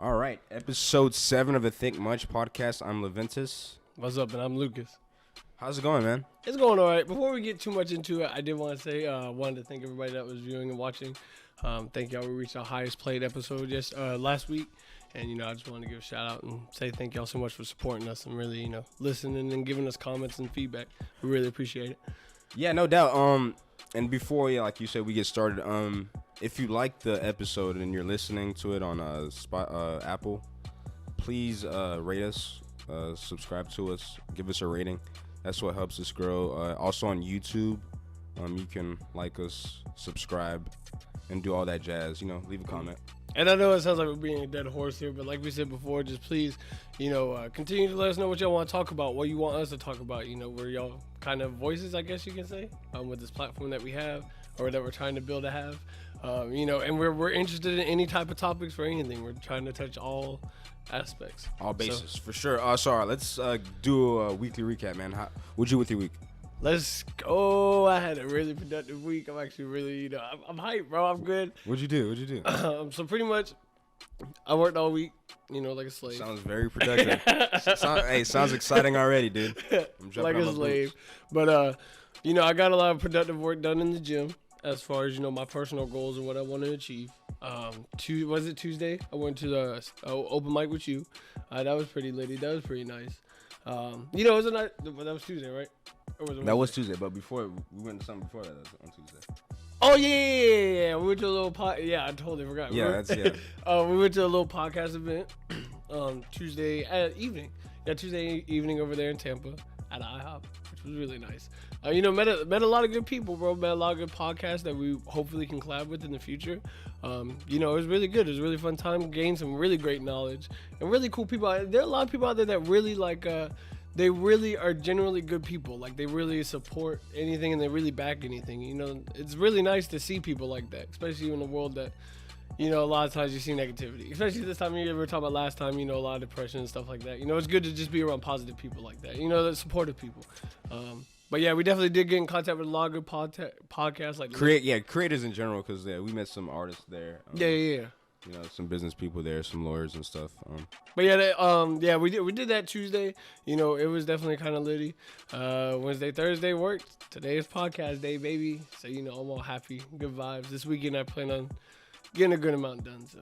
All right, episode 7 of the Think Much podcast. I'm Loventas. What's up, and I'm Lucas. How's it going, man? It's going all right. Before we get too much into it, I did want to say, wanted to thank everybody that was viewing and watching. Thank y'all. We reached our highest played episode just last week. And, I just wanted to give a shout out and say thank y'all so much for supporting us and really, listening and giving us comments and feedback. We really appreciate it. Yeah, no doubt. And before, like you said, we get started, if you like the episode and you're listening to it on Apple, please rate us, subscribe to us, give us a rating. That's what helps us grow. Also on YouTube, you can like us, subscribe, and do all that jazz. Leave a comment. And I know it sounds like we're being a dead horse here, but like we said before, just please, continue to let us know what y'all want to talk about, what you want us to talk about. We're y'all kind of voices, I guess you can say, with this platform that we have or that we're trying to build to have. And we're interested in any type of topics for anything. We're trying to touch all aspects. All bases, for sure. Sorry, let's do a weekly recap, man. What'd you do with your week? Let's go. I had a really productive week. I'm actually really, I'm hyped, bro. I'm good. What'd you do? So pretty much, I worked all week, like a slave. Sounds very productive. Sounds exciting already, dude. I'm like a slave. But, I got a lot of productive work done in the gym as far as, my personal goals and what I want to achieve. Was it Tuesday? I went to the open mic with you. That was pretty litty. That was pretty nice. It was a night. That was Tuesday, right? That was Tuesday, but before we went to something before that on Tuesday. Oh yeah. We went to a little I totally forgot. Yeah, we went to a little podcast event Tuesday evening. Yeah, Tuesday evening over there in Tampa at IHOP, which was really nice. Met a lot of good people, bro. Met a lot of good podcasts that we hopefully can collab with in the future. It was really good. It was a really fun time. Gained some really great knowledge and really cool people. There are a lot of people out there that really they really are generally good people. Like, they really support anything and they really back anything. It's really nice to see people like that, especially in a world that, a lot of times you see negativity. Especially this time of year, we were talking about last time, a lot of depression and stuff like that. It's good to just be around positive people like that, that supportive people. But yeah, we definitely did get in contact with a lot of good podcasts. Like creators in general, because we met some artists there. Yeah. Some business people there, some lawyers and stuff. But yeah, we did that Tuesday. It was definitely kind of litty. Wednesday, Thursday worked. Today is podcast day, baby. So I'm all happy, good vibes. This weekend I plan on getting a good amount done. So.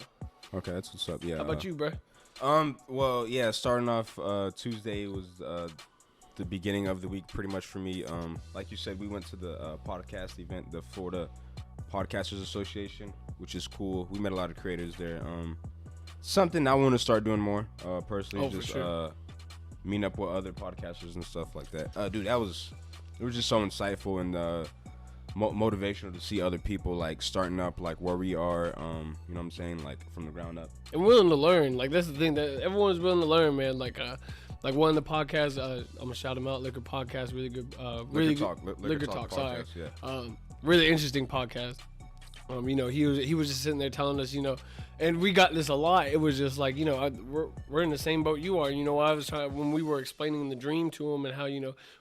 Okay, that's what's up. Yeah. How about you, bro? Well, yeah. Starting off, Tuesday was the beginning of the week, pretty much for me. Like you said, we went to the podcast event, the Florida Podcasters Association, which is cool. We met a lot of creators there. Something I want to start doing more, personally. For sure. Meeting up with other podcasters and stuff like that. Dude, it was just so insightful and motivational to see other people like starting up like where we are. You know what I'm saying? Like from the ground up. And willing to learn. Like, that's the thing, that everyone's willing to learn, man. Like one of the podcasts, I'm gonna shout them out. Liquor Podcast, really good. Liquor Talk. Sorry. Yeah. Really interesting podcast. He was just sitting there telling us, and we got this a lot. It was just like, we're in the same boat you are. I was trying, when we were explaining the dream to him and how,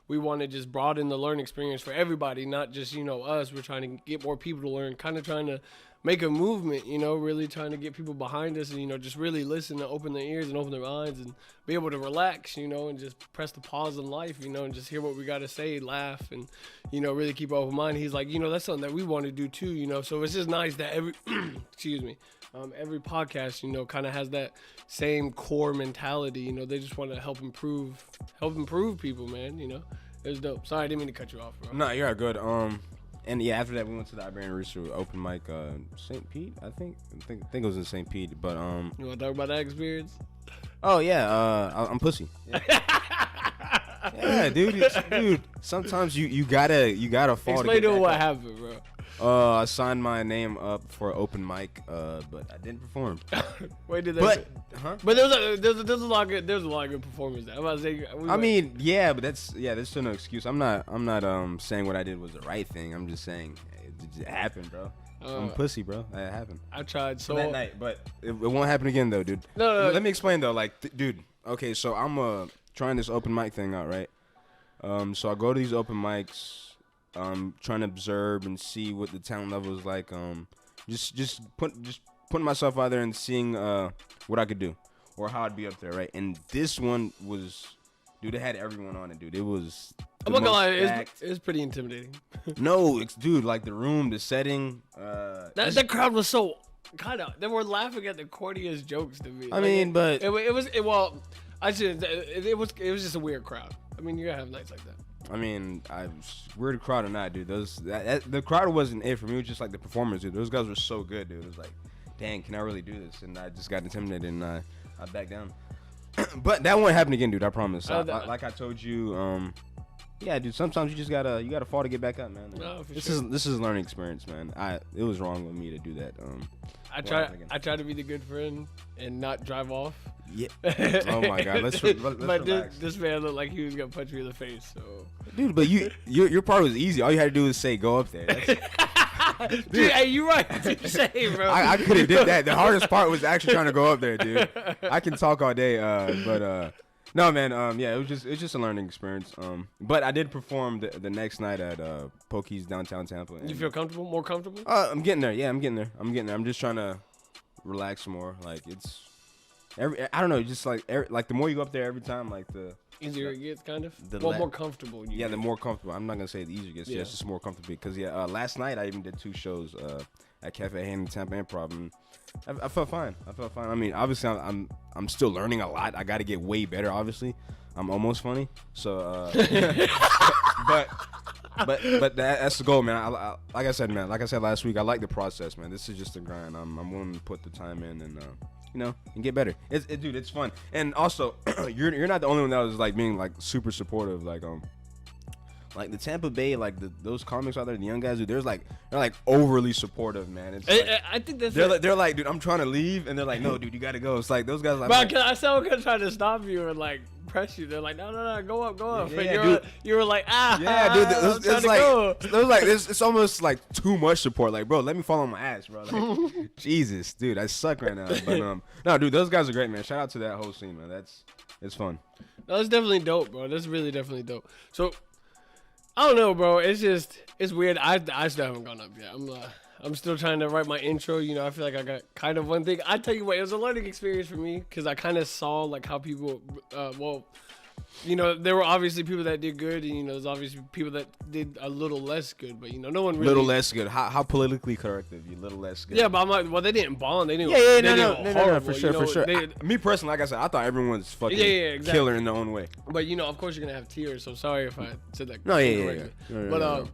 we want to just broaden the learning experience for everybody, not just, us. We're trying to get more people to learn, kind of trying to make a movement, really trying to get people behind us and, just really listen and open their ears and open their minds and be able to relax, and just press the pause in life, and just hear what we got to say, laugh, and, really keep an open mind. He's like, that's something that we want to do too, so it's just nice that every, every podcast, kind of has that same core mentality, they just want to help improve people, man, it was dope. Sorry, I didn't mean to cut you off, bro. No, you're good. And yeah, after that we went to the Iberian Rooster open mic, St. Pete, I think it was in St. Pete, but You want to talk about that experience? Oh yeah, I'm pussy. Yeah. Yeah, dude. Sometimes you gotta fall. Explain to what happened, bro. I signed my name up for open mic, but I didn't perform. Wait, did that? But there's a lot of good performers there. I'm about to say. Yeah, but that's still no excuse. I'm not saying what I did was the right thing. I'm just saying it happened, bro. I'm pussy, bro. That happened. I tried so that night, but it won't happen again, though, dude. No. Let me explain though. Like, dude. Okay, so I'm trying this open mic thing out, right? So I go to these open mics. Trying to observe and see what the talent level is like. Just putting myself out there and seeing what I could do or how I'd be up there, right? And this one was, dude, it had everyone on it, dude. It was. I'm not gonna lie, it's pretty intimidating. No, dude, like the room, the setting. That crowd was so kind of. They were laughing at the corniest jokes to me. I mean, but it was well. I should. It was just a weird crowd. I mean, you gotta have nights like that. I mean, weird crowd or not, dude. The crowd wasn't it for me. It was just like the performers, dude. Those guys were so good, dude. It was like, dang, can I really do this? And I just got intimidated and I backed down. But that won't happen again, dude. I promise. Like I told you, yeah, dude. Sometimes you just gotta fall to get back up, man. No, this is a learning experience, man. It was wrong with me to do that. I try to be the good friend and not drive off. Yeah. Oh my God. Let's relax. This man looked like he was gonna punch me in the face. So. Dude, but your part was easy. All you had to do was say go up there. Dude, hey, you right. What you say, bro? I could have did that. The hardest part was actually trying to go up there, dude. I can talk all day, but no, man. Yeah, it was just a learning experience. But I did perform the next night at Pokey's downtown Tampa. You feel comfortable? More comfortable? I'm getting there. Yeah, I'm getting there. I'm just trying to relax more. Like it's I don't know. Just like the more you go up there every time, like the easier it gets, kind of. More comfortable. Yeah, the more comfortable. I'm not gonna say the easier it gets. Yeah, it's just more comfortable because last night I even did 2 shows at Cafe Hayden Tampa Improv, and I felt fine. I mean, obviously I'm still learning a lot. I got to get way better. Obviously, I'm almost funny. So, but that's the goal, man. I like I said last week, I like the process, man. This is just a grind. I'm willing to put the time in and and get better. Dude, it's fun. And also, you're not the only one that was like being like super supportive, like the Tampa Bay, like those comics out there, the young guys, dude, they're like overly supportive, man. It's I think that's they're like, dude, I'm trying to leave, and they're like, no, dude, you gotta go. It's like those guys. But I someone could try to stop you and like press you. They're like, no, go up. Yeah, and you were like, yeah, dude, it's almost like too much support. Like, bro, let me fall on my ass, bro. Like, Jesus, dude, I suck right now. But no, dude, those guys are great, man. Shout out to that whole scene, man. It's fun. No, that's definitely dope, bro. That's really definitely dope. So. I don't know, bro. It's weird. I still haven't gone up yet. I'm still trying to write my intro. I feel like I got kind of one thing. I tell you what, it was a learning experience for me because I kind of saw like how people, there were obviously people that did good, and there's obviously people that did a little less good. But no one really. Little less good. How politically correct of you? Little less good. Yeah, but I'm like, well, they didn't bond. They didn't. No, for sure. Me personally, like I said, I thought everyone was fucking exactly. killer in their own way. But of course, you're gonna have tears. So sorry if I said that. No, But I'm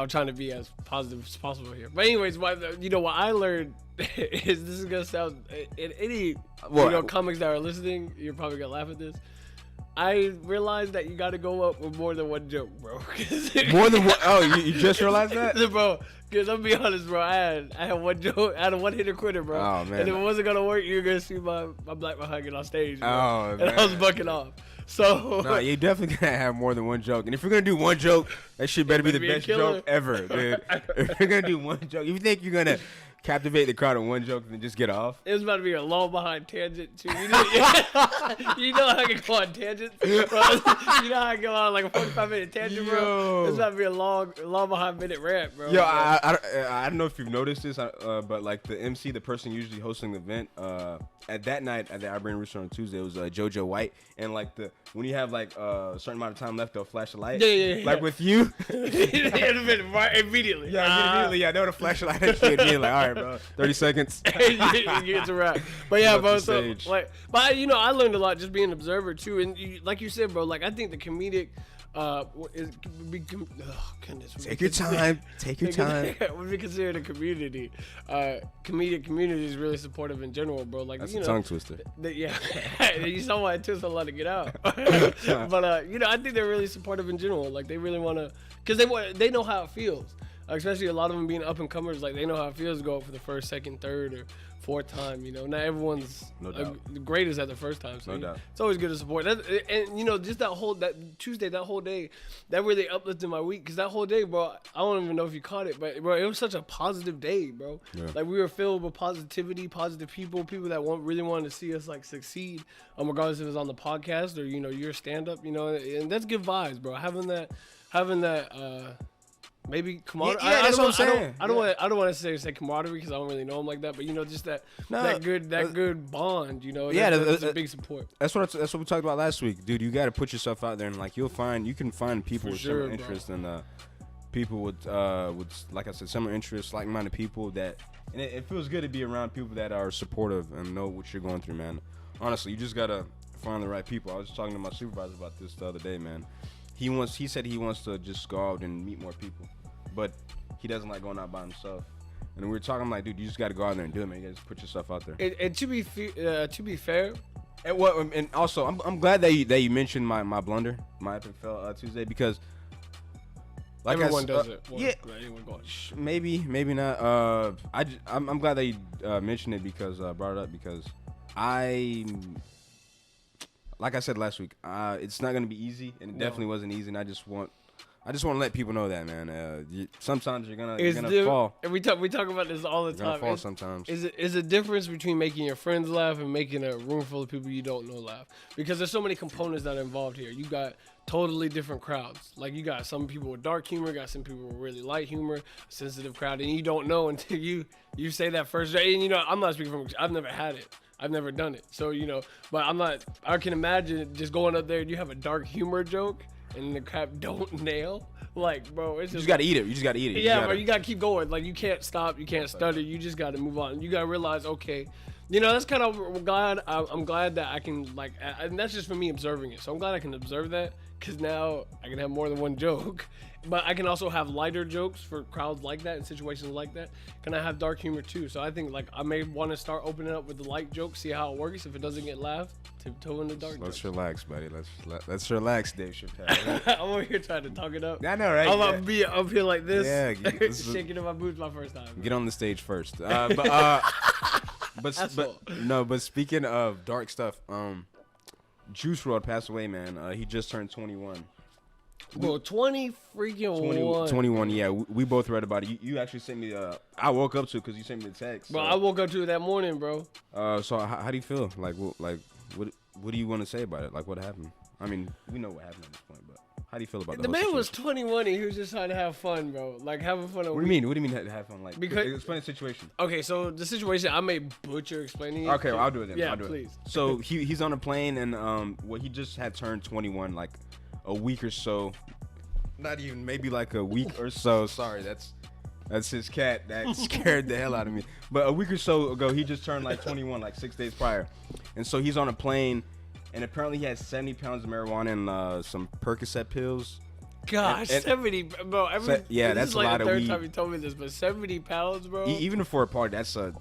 trying to be as positive as possible here. But anyways, what I learned is this is gonna sound any comics that are listening, you're probably gonna laugh at this. I realized that you got to go up with more than one joke, bro. More than one? Oh, you just realized that? Bro, because I'll be honest, bro. I had one joke. I had a one-hitter quitter, bro. Oh, man. And if it wasn't going to work, you were going to see my black man hugging on stage, bro. Oh, and man. I was bucking off. So no, you definitely gotta have more than one joke. And if you're gonna do one joke, that shit better be the best joke ever, dude. If you're gonna do one joke, if you think you're gonna captivate the crowd with one joke and then just get off. It was about to be a long behind tangent too. You know how I can go on tangents? Bro? You know how I go on like a 45-minute tangent, bro? It's about to be a long behind minute rant, bro. Yo, I don't know if you've noticed this, but like the MC, the person usually hosting the event, at that night at the Ibrahim Rooster on Tuesday, it was JoJo White, and like when you have like a certain amount of time left, they'll flash a light. Yeah. Like with you, immediately. Yeah, they would have flashed a light at you and be like, all right, bro, 30 seconds. You get to rap. But yeah, bro. So like, but I learned a lot just being an observer too, and like you said, bro. Like I think the comedic. Goodness. Take your time. Would be considered a community. Comedic community is really supportive in general, bro. Like that's a tongue twister. Yeah, you saw why it took so long to get out. But I think they're really supportive in general. Like they really want to, cause they know how it feels. Especially a lot of them being up and comers, like they know how it feels to go up for the first, second, third, or fourth time. Not everyone's the greatest at the first time. So no doubt. It's always good to support. And just that Tuesday, that whole day, that really uplifted my week. Cause that whole day, bro, I don't even know if you caught it, but bro, it was such a positive day, bro. Yeah. Like we were filled with positivity, positive people that really wanted to see us like succeed, regardless if it's on the podcast or your stand up, and that's good vibes, bro. Having that Maybe camaraderie. Yeah, that's what I'm saying. I don't want to say camaraderie because I don't really know him like that. But just that good bond. That's a big support. That's what we talked about last week, dude. You got to put yourself out there, and like you can find people with similar interests and people with like I said, similar interests, like-minded people that, and it feels good to be around people that are supportive and know what you're going through, man. Honestly, you just gotta find the right people. I was talking to my supervisor about this the other day, man. He said he wants to just go out and meet more people, but he doesn't like going out by himself. And we were talking, I'm like, dude, you just got to go out there and do it, man. You got to just put yourself out there. And to be fair, and also, I'm glad that you mentioned my blunder, my epic fail Tuesday, because like everyone does it. Maybe not. I'm glad that you mentioned it because brought it up because like I said last week, it's not gonna be easy, and it definitely wasn't easy. And I just want to let people know that, man. Sometimes you're gonna fall. And we talk about this all the time. You're gonna fall sometimes. Is a difference between making your friends laugh and making a room full of people you don't know laugh, because there's so many components that are involved here. You got totally different crowds. Like you got some people with dark humor, got some people with really light humor, a sensitive crowd, and you don't know until you say that first. And I'm not speaking from. I've never had it. I've never done it. So, but I can imagine just going up there and you have a dark humor joke and the crap don't nail. Like, bro, it's just. You just got to eat it. You just got to eat it. Yeah, but you got to keep going. Like, you can't stop. You can't stutter. You just got to move on. You got to realize, okay, that's kind of glad. I'm glad that I can, like, and that's just for me observing it. So I'm glad I can observe that because now I can have more than one joke. But I can also have lighter jokes for crowds like that and situations like that. Can I have dark humor too? So I think like I may want to start opening up with the light jokes, see how it works. If it doesn't get laughed, tiptoe in the dark. Let's relax, buddy. Let's relax, Dave Chappelle. I'm over here trying to talk it up. I know, right? I'm gonna be up here like this, shaking in my boots my first time. Get on the stage first. But speaking of dark stuff, Juice WRLD passed away, man. He just turned 21. Bro, 21. Yeah, we both read about it. You actually sent me. I woke up to it because you sent me the text. Bro, I woke up to it that morning, bro. So how do you feel? Like what do you want to say about it? Like, what happened? I mean, we know what happened at this point, but how do you feel about the man was 21 and he was just trying to have fun, bro. Like having fun. What do you mean have fun? Like, because explain the situation. Okay, so the situation I may butcher explaining it. Okay, well, I'll do it then. Yeah, I'll do please. It. So he's on a plane and he just had turned 21 like a week or so. Not even, maybe like a week or so. Sorry, that's his cat that scared the hell out of me. But a week or so ago, he just turned like 21, like 6 days prior. And so he's on a plane, and apparently he has 70 pounds of marijuana and some Percocet pills. Gosh, 70, bro. That's a lot of weed. This is like the third time you told me this, but 70 pounds, bro. Even for a party, that's a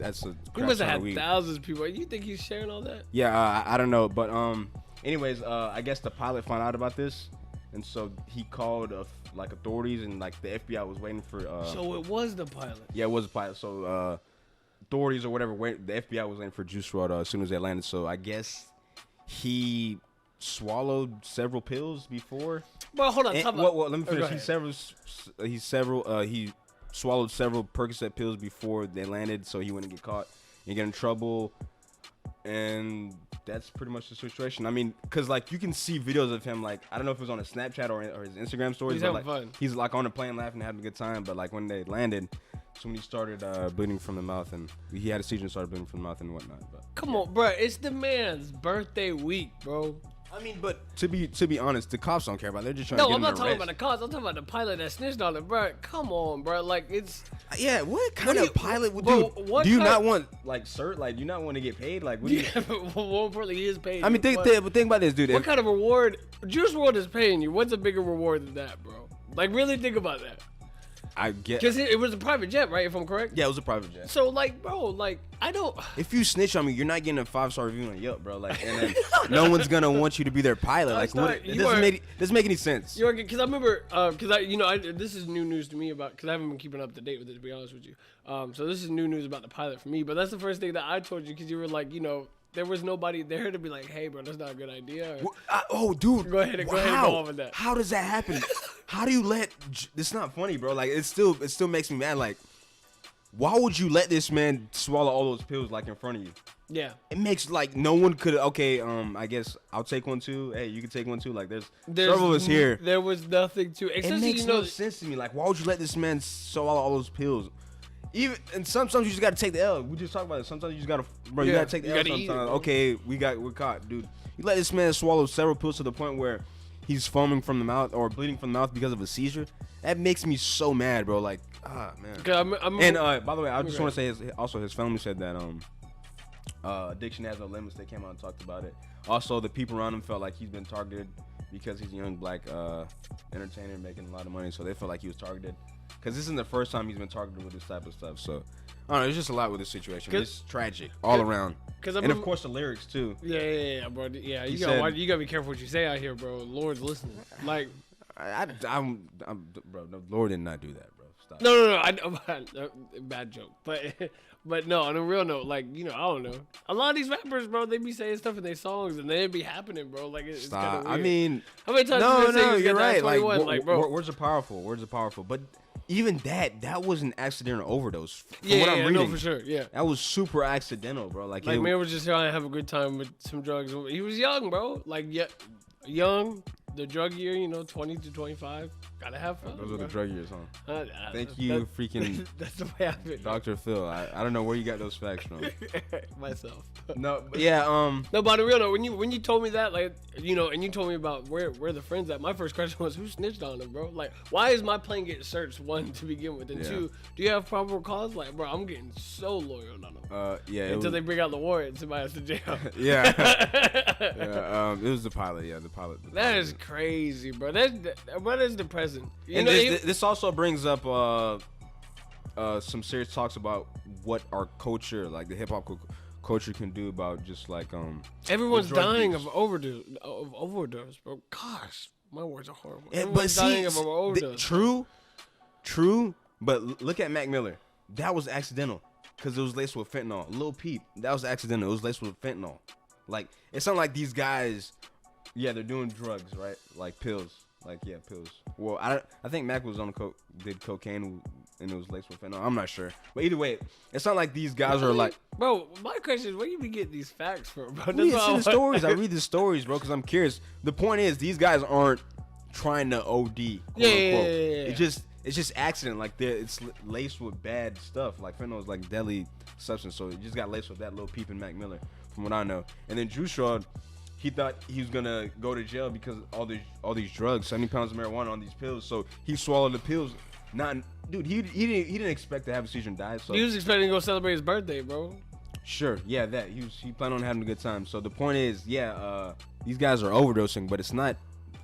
He must have had thousands of people. You think he's sharing all that? Yeah, I don't know. But anyways, I guess the pilot found out about this. And so he called authorities, and like the FBI was waiting for. So it was the pilot. Yeah, it was the pilot. So authorities or whatever, the FBI was waiting for Juice WRLD as soon as they landed. So I guess he swallowed several pills before. Well, hold on. Let me finish. He swallowed several Percocet pills before they landed, so he wouldn't get caught and get in trouble. And that's pretty much the situation. I mean, because like you can see videos of him, like I don't know if it was on his Snapchat or his Instagram stories. He's having fun. He's like on a plane laughing, having a good time. But like when they landed, that's when he started bleeding from the mouth, and he had a seizure and started bleeding from the mouth and whatnot. But come on, bro, it's the man's birthday week, bro. I mean, but to be honest, the cops don't care about it. They're just trying to get him No, I'm not to talking arrest. about the cops. I'm talking about the pilot that snitched on it, bro. Come on, bro. Like it's. Yeah, what kind of pilot would do? Do you not want do you not want to get paid? Like, what do you? More importantly, he is paid. I mean, think about this, dude. What kind of reward? Juice WRLD is paying you. What's a bigger reward than that, bro? Like, really think about that. I get because it was a private jet, right? If I'm correct. Yeah, it was a private jet. So, like, bro, like, I don't. If you snitch on me, you're not getting a 5-star review on Yelp, bro. Like, and then no one's gonna want you to be their pilot. Like, what? It doesn't make any sense. Because I remember, this is new news to me because I haven't been keeping up to date with it, to be honest with you. So this is new news about the pilot for me. But that's the first thing that I told you because you were like, there was nobody there to be like, hey, bro, that's not a good idea. Dude. Go ahead and go on with that. How does that happen? How do you let... It's not funny, bro. Like, it still makes me mad. Like, why would you let this man swallow all those pills, like, in front of you? Yeah. It makes like no one could. Okay, I guess I'll take one too. Hey, you can take one too. Like there's several of us here. There was nothing to. It makes no sense to me. Like why would you let this man swallow all those pills? Even and sometimes you just gotta take the L. We just talked about it. Sometimes you just gotta, bro. You gotta take the L. Sometimes. Okay, we're caught, dude. You let this man swallow several pills to the point where he's foaming from the mouth or bleeding from the mouth because of a seizure. That makes me so mad, bro. Like, man. And by the way, I just want to say, his family said that Addiction Has No Limits. They came out and talked about it. Also, the people around him felt like he's been targeted because he's a young black entertainer making a lot of money. So they felt like he was targeted. Because this isn't the first time he's been targeted with this type of stuff. So, I don't know. There's just a lot with this situation. It's tragic all around. And of course, the lyrics, too. Yeah, bro. Yeah, you gotta be careful what you say out here, bro. Lord's listening. Like, I'm bro. No, Lord did not do that, bro. Stop. No. I know, bad joke, but no. On a real note, like I don't know. A lot of these rappers, bro, they be saying stuff in their songs, and they be happening, bro. Like it's kind of weird. I mean, how many times? No, you're right. Like, bro, words are powerful. Words are powerful, but. Even that was an accidental overdose. From what I'm reading, no, for sure. Yeah, that was super accidental, bro. Like man was just trying to have a good time with some drugs. He was young, bro. Like young. The drug year, 20 to 25. Gotta have fun. Those are the drug years, huh? Thank you, freaking. That's the way I feel. Dr. Phil. I don't know where you got those facts from. Myself. No, yeah. No, but on the real note, when you told me that, like, and you told me about where the friends at, my first question was, who snitched on him, bro? Like, why is my plane getting searched? One, to begin with, and two, do you have probable cause? Like, bro, I'm getting so loyal on them. Yeah. Until they bring out the warrant, and somebody has to jail. Yeah. It was the pilot. Yeah, the pilot. That is crazy, bro. That is depressing. This also brings up some serious talks about what our culture, like the hip hop culture, can do about just like everyone's dying of overdose, bro. Gosh, my words are horrible. Everyone's dying of overdose. True. But look at Mac Miller. That was accidental because it was laced with fentanyl. Lil Peep, that was accidental. It was laced with fentanyl. Like it's not like these guys. Yeah, they're doing drugs, right? Like pills. Like, yeah, pills. Well, I think Mac was on did cocaine and it was laced with fentanyl. I'm not sure. But either way, it's not like these guys are like... Bro, my question is, where you be getting these facts from, bro? I read the stories, bro, because I'm curious. The point is, these guys aren't trying to OD, quote unquote. It's just accident. Like, it's laced with bad stuff. Like, fentanyl is like deadly substance. So it just got laced with that Lil Peep and Mac Miller, from what I know. And then Juice WRLD, he thought he was gonna go to jail because all these drugs, 70 pounds of marijuana on these pills. So he swallowed the pills. Dude, he didn't expect to have a seizure and die. So he was expecting to go celebrate his birthday, bro. Sure, yeah, that he planned on having a good time. So the point is, these guys are overdosing, but it's not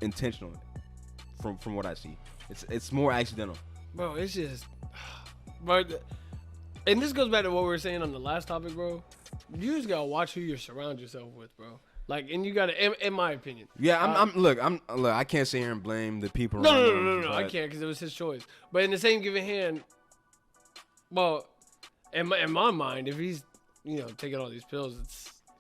intentional. From what I see, it's more accidental. Bro, it's just, but, and this goes back to what we were saying on the last topic, bro. You just gotta watch who you surround yourself with, bro. Like, and you gotta, in my opinion. Yeah, look, I can't sit here and blame the people. No, I can't because it was his choice. But in the same given hand, well, in my mind, if he's taking all these pills,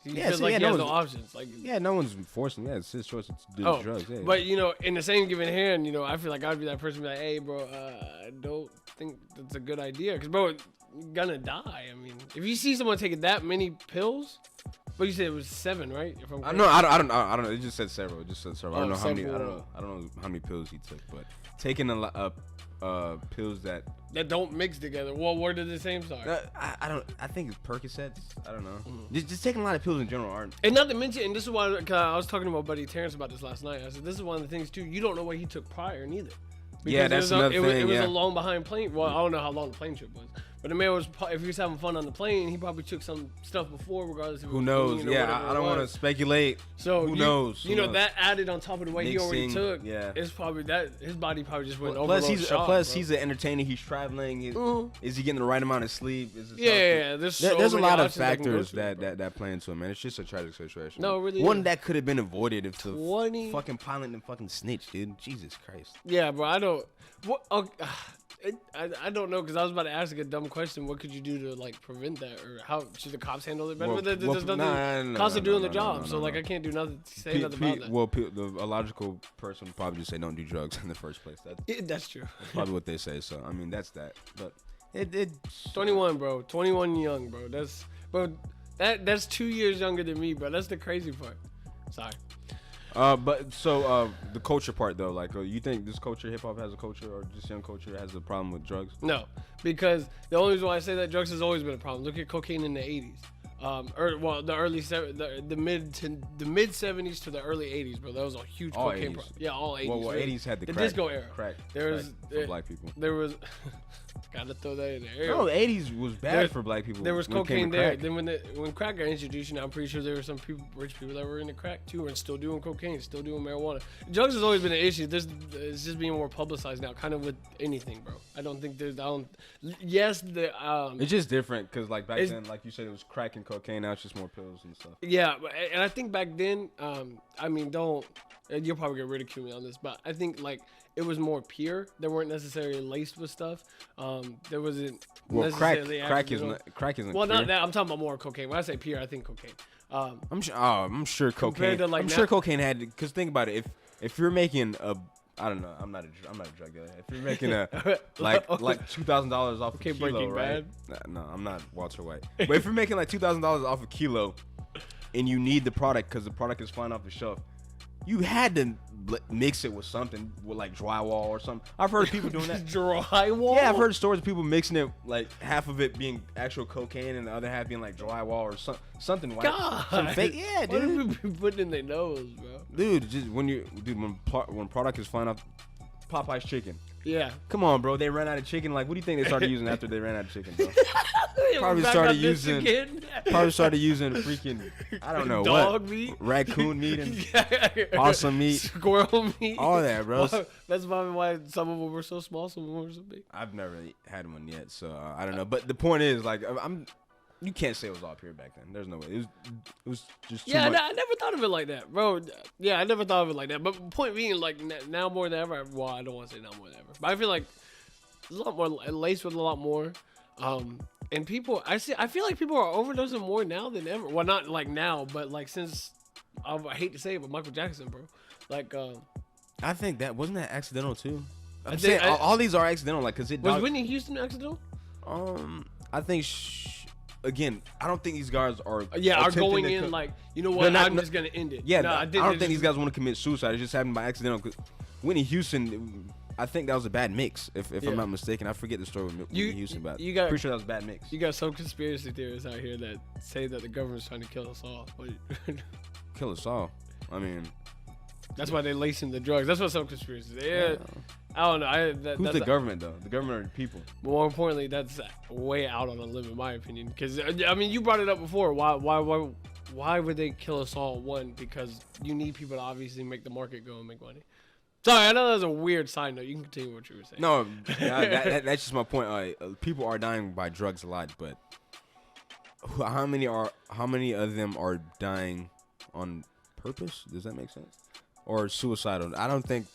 he feels like he has no options. Like, no one's forcing. Yeah, it's his choice to do drugs. Yeah, but in the same given hand, I feel like I'd be that person, be like, hey, bro, I don't think that's a good idea, because bro, you're gonna die. I mean, if you see someone taking that many pills. But you said it was 7, right? If I'm no, I don't know. It just said several. I don't know how many. I don't know how many pills he took. But taking a lot pills that don't mix together. What word is the same? Sorry. I don't. I think it's Percocets. I don't know. Just taking a lot of pills in general aren't. And not to mention, and this is why, cause I was talking to my buddy Terrence about this last night. I said this is one of the things too. You don't know what he took prior neither. Because that's another thing. It was a long behind plane. Well, I don't know how long the plane trip was. But the man was, if he was having fun on the plane, he probably took some stuff before, regardless of who knows. I don't want to speculate. So who knows? That added on top of the way he already took. Yeah, it's probably that his body probably just went over. Plus he's an entertainer. He's traveling. Is he getting the right amount of sleep? There's a lot of factors that play into it, man. It's just a tragic situation. No, really. One that could have been avoided if the fucking pilot and fucking snitch, dude. Jesus Christ. Yeah, bro. I don't. What? I don't know, because I was about to ask a dumb question. What could you do to like prevent that, or how should the cops handle it better? There's nothing. Cops are doing the job, so like I can't do nothing. Say nothing about that. Well, a logical person would probably just say don't do drugs in the first place. That's true. That's probably what they say. So I mean, that's that. But it 21, bro. 21 young, bro. Bro. That's 2 years younger than me, bro. That's the crazy part. Sorry. But so the culture part though, like you think this culture, hip hop has a culture, or just young culture has a problem with drugs? No, because the only reason why I say that drugs has always been a problem. Look at cocaine in the 80s. The mid 70s to the early 80s, bro. That was a huge cocaine problem. Yeah, all 80s. Well, 80s had the crack, disco era. Crack. There was for black people. There was. Gotta throw that in there. No, the 80s was bad for black people. There was cocaine there. Then when crack got introduced, I'm pretty sure there were some people, rich people that were into crack too, and still doing cocaine, still doing marijuana. Drugs has always been an issue. It's just being more publicized now, kind of with anything, bro. I don't think there's. Yes, it's just different because like back then, like you said, it was crack and cocaine. Now it's just more pills and stuff. Yeah, and I think back then, I mean, you'll probably get ridicule me on this, but I think like it was more pure. They weren't necessarily laced with stuff. There wasn't. Well, crack isn't. Well, pure. not that. I'm talking about more cocaine. When I say pure, I think cocaine. I'm sure cocaine. To, like, I'm sure cocaine had. Because think about it. If you're making a, I don't know. I'm not a drug dealer. If you're making a like $2,000 off a kilo, right? No, I'm not Walter White. But if you're making like $2,000 off a kilo, and you need the product because the product is flying off the shelf, you had to mix it with something, with like drywall or something. I've heard people doing that. Drywall? Yeah, I've heard stories of people mixing it, like half of it being actual cocaine and the other half being like drywall or something white. God. Some fake. Yeah, dude. What are people putting in their nose, bro? Dude, just when product is flying off, Popeye's chicken. Yeah. Come on, bro. They ran out of chicken. Like, what do you think they started using after they ran out of chicken, bro? Probably started using freaking, I don't know, dog what? Meat, raccoon meat, and possum meat, squirrel meat, all that, bro. That's probably why some of them were so small, some of them were so big. I've never really had one yet, so I don't know. But the point is, like, you can't say it was all pure back then. There's no way. It was just too much. I never thought of it like that, bro. Yeah, I never thought of it like that. But point being, like, now more than ever. Well, I don't want to say now more than ever, but I feel like there's a lot more laced with a lot more. And people, I feel like people are overdosing more now than ever. Well, not like now, but like since I hate to say it, but Michael Jackson, bro. Like, I think that wasn't that accidental too. I'm saying all these are accidental, like, cause it was Whitney Houston accidental. I think. Again, I don't think these guys are. Are going in like, you know what? I'm just gonna end it. Yeah, no, I don't think these guys want to commit suicide. It just happened by accidental. Cause Whitney Houston, I think that was a bad mix. If I'm not mistaken, I forget the story with Whitney Houston, but pretty sure that was a bad mix. You got some conspiracy theorists out here that say that the government's trying to kill us all. Kill us all. I mean, that's why they're lacing the drugs. That's what some conspiracies. Yeah. I don't know. Who's the government though? The government are the people. More importantly, that's way out on a limb in my opinion. Because I mean, you brought it up before. Why would they kill us all? One, because you need people to obviously make the market go and make money. Sorry, I know that was a weird side note. You can continue what you were saying. No, that's just my point. People are dying by drugs a lot, but how many of them are dying on purpose? Does that make sense? Or suicidal? I don't think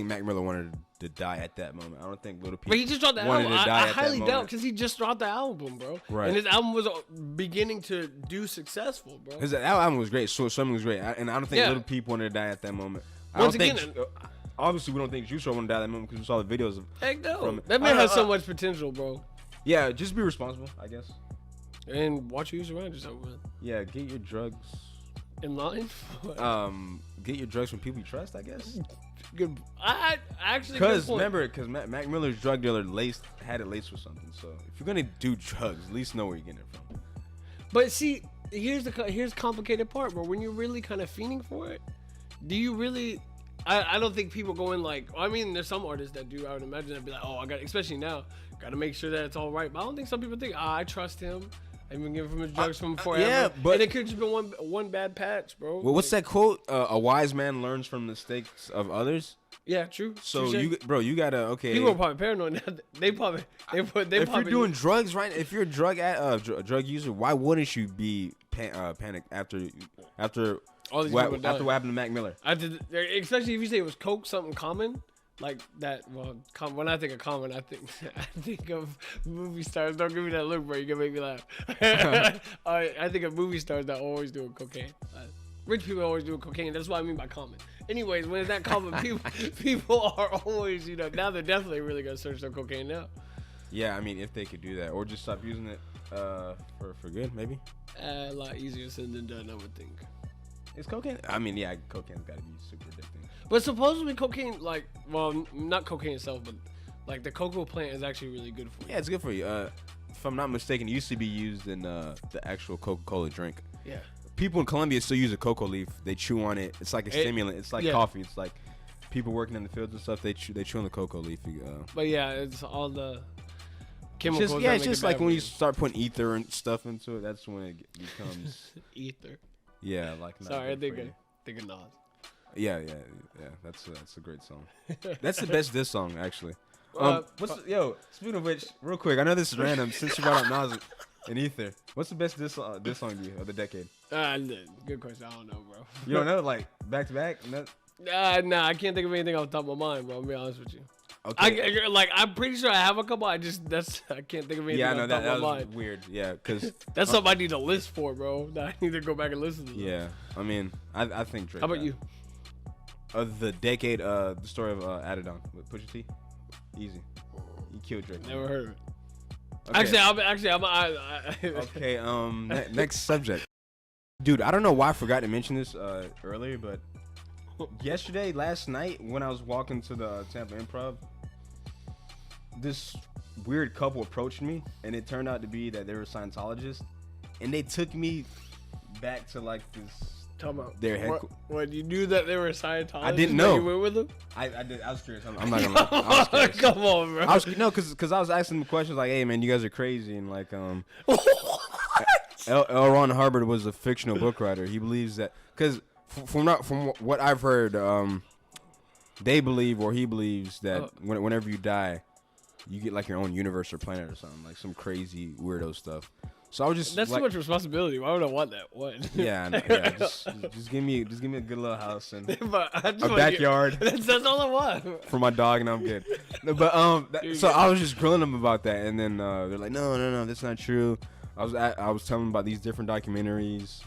Mac Miller wanted to die at that moment. I don't think Little Peep. But he just dropped the album. I highly doubt, because he just dropped the album, bro. Right. And his album was beginning to do successful, bro. His album was great. Swimming was great, and I don't think Little Peep wanted to die at that moment. Obviously, we don't think Juice WRLD wanted to die at that moment because we saw the videos of. Heck no. That man has so much potential, bro. Yeah, just be responsible, I guess. And watch who you surround yourself with. Yeah, get your drugs in line. Get your drugs from people you trust, I guess. Good. I actually. Because Mac Miller's drug dealer had it laced with something. So if you're gonna do drugs, at least know where you're getting it from. But see, here's the complicated part, bro. When you're really kind of fiending for it, do you really? I don't think people go in like. I mean, there's some artists that do. I would imagine they'd be like, oh, especially now, got to make sure that it's all right. But I don't think some people think, I trust him. I've been giving him his drugs from forever. Yeah, but and it could just be one bad patch, bro. Well, what's that quote? A wise man learns from the mistakes of others. Yeah, true. So you gotta People are probably paranoid now. They probably. If you're doing drugs, right? If you're a drug user, why wouldn't you be panicked after all these what happened to Mac Miller? Especially if you say it was coke, something common. Like that, well, when I think of common, I think of movie stars. Don't give me that look, bro. You're gonna make me laugh. I think of movie stars that always doing cocaine. Rich people always doing cocaine. That's what I mean by common. Anyways, when it's that common, people are always, now they're definitely really gonna search their cocaine now. Yeah, I mean, if they could do that, or just stop using it for good, maybe. A lot easier said than done, I would think. Is cocaine? I mean, yeah, cocaine's got to be super addicting. But supposedly cocaine, like, well, not cocaine itself, but like the cocoa plant is actually really good for you. Yeah, it's good for you. If I'm not mistaken, it used to be used in the actual Coca-Cola drink. Yeah. People in Colombia still use a cocoa leaf. They chew on it. It's like a stimulant. It's like coffee. It's like people working in the fields and stuff. They chew on the cocoa leaf. But yeah, it's all the chemicals. It's just like when you start putting ether and stuff into it. That's when it becomes ether. Yeah, like. Sorry, I think of Nas. Yeah. That's a great song. That's the best diss song actually. Speaking of which, real quick, I know this is random since you brought up Nas and Ether. What's the best diss song to you of the decade? Good question. I don't know, bro. You don't know, like back to back? Nah, I can't think of anything off the top of my mind, bro. I'll be honest with you. Okay. I'm pretty sure I have a couple. I can't think of anything off the top of my mind. Weird. Yeah, because that's something I need to list for, bro. I need to go back and listen to. Yeah, I mean, I think Drake. How about you? Of the decade, the story of Adidon with Pusha T. Easy. You killed Drake. Never heard of it. Okay. Okay. Next subject, dude. I don't know why I forgot to mention this earlier, but last night when I was walking to the Tampa Improv, this weird couple approached me, and it turned out to be that they were Scientologists, and they took me back to like this. Talk about their headquarters. What, you knew that they were Scientologists? I didn't know. You went with them? I did. I was curious. I'm not gonna lie. I was curious. Come on, bro. Because I was asking them questions like, "Hey, man, you guys are crazy," and like, L. Ron Hubbard was a fictional book writer. He believes that because from what I've heard, they believe or he believes that whenever you die, you get like your own universe or planet or something, like some crazy weirdo stuff. So I was just that's too much responsibility. Why would I want that? What? Yeah. Just give me a good little house and a backyard. That's all I want for my dog, and I'm good. But so I was just grilling them about that, and then they're like, no, that's not true. I was telling them about these different documentaries.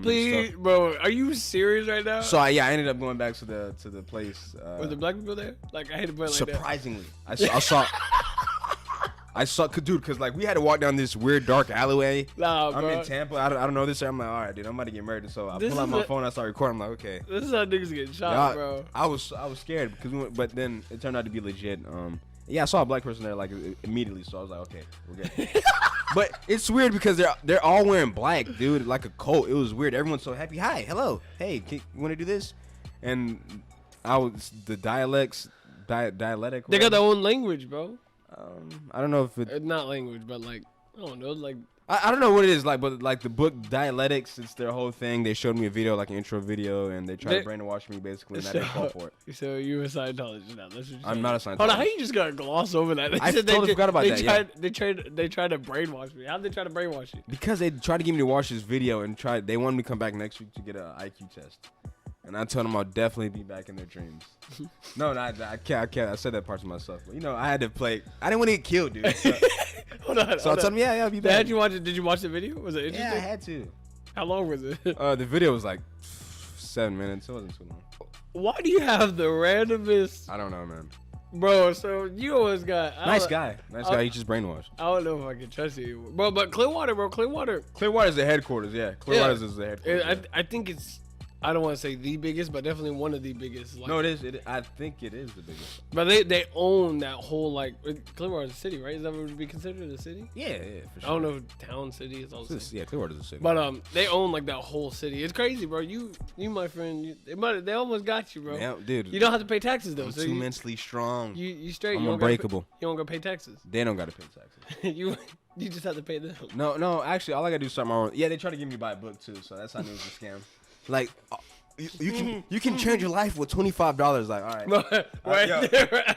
Please, bro, are you serious right now? So I ended up going back to the place. Were the black people there? Like I hate to put it like surprisingly, that. I saw, dude, because like we had to walk down this weird dark alleyway. Nah, bro. I'm in Tampa. I don't know this. I'm like, all right, dude, I'm about to get married. So I pull out my phone. I start recording. I'm like, okay. This is how niggas get shot, bro. I was scared because but then it turned out to be legit. I saw a black person there like immediately. So I was like, okay, we're good. But it's weird because they're all wearing black, dude, like a cult. It was weird. Everyone's so happy. Hi, hello, hey, you want to do this? And the dialectic. They got their own language, bro. I don't know if it's not language, but like I don't know, like I don't know what it is like, but like the book Dialectics, it's their whole thing. They showed me a video, like an intro video, and they tried to brainwash me basically, and I didn't fall for it. So you're a Scientologist now? That's what I'm not a Scientologist. Hold on, how you just gotta gloss over that? I totally forgot about that. They tried to brainwash me. How did they try to brainwash you? Because they tried to get me to watch this video and they wanted me to come back next week to get an IQ test. And I told them I'll definitely be back in their dreams. No, I can't. I said that part to myself. But, I had to play. I didn't want to get killed, dude. So, hold on. So I told them, yeah, I'll be back. Did you watch the video? Was it interesting? Yeah, I had to. How long was it? The video was like 7 minutes. It wasn't too long. Why do you have the randomest? I don't know, man. Bro, so you always got nice guy. He just brainwashed. I don't know if I can trust you, bro. But Clearwater. Clearwater's the headquarters. Yeah, Clearwater's is the headquarters. I think it's. I don't want to say the biggest, but definitely one of the biggest. Like, no, it is. I think it is the biggest. But they own that whole Clearwater is a city, right? Is that what would be considered a city? Yeah, for sure. I don't know if town, city is all the same. Yeah, Clearwater's a city. But they own like that whole city. It's crazy, bro. You my friend. They almost got you, bro. Yeah, dude. You don't have to pay taxes though. I'm too mentally strong. You straight. I'm unbreakable. You don't gotta pay taxes. They don't gotta pay taxes. You just have to pay them. No. Actually, all I gotta do is start my own. Yeah, they try to get me to buy a book too, so that's how I knew it was a scam. Like. You can change your life with $25. Like, all right.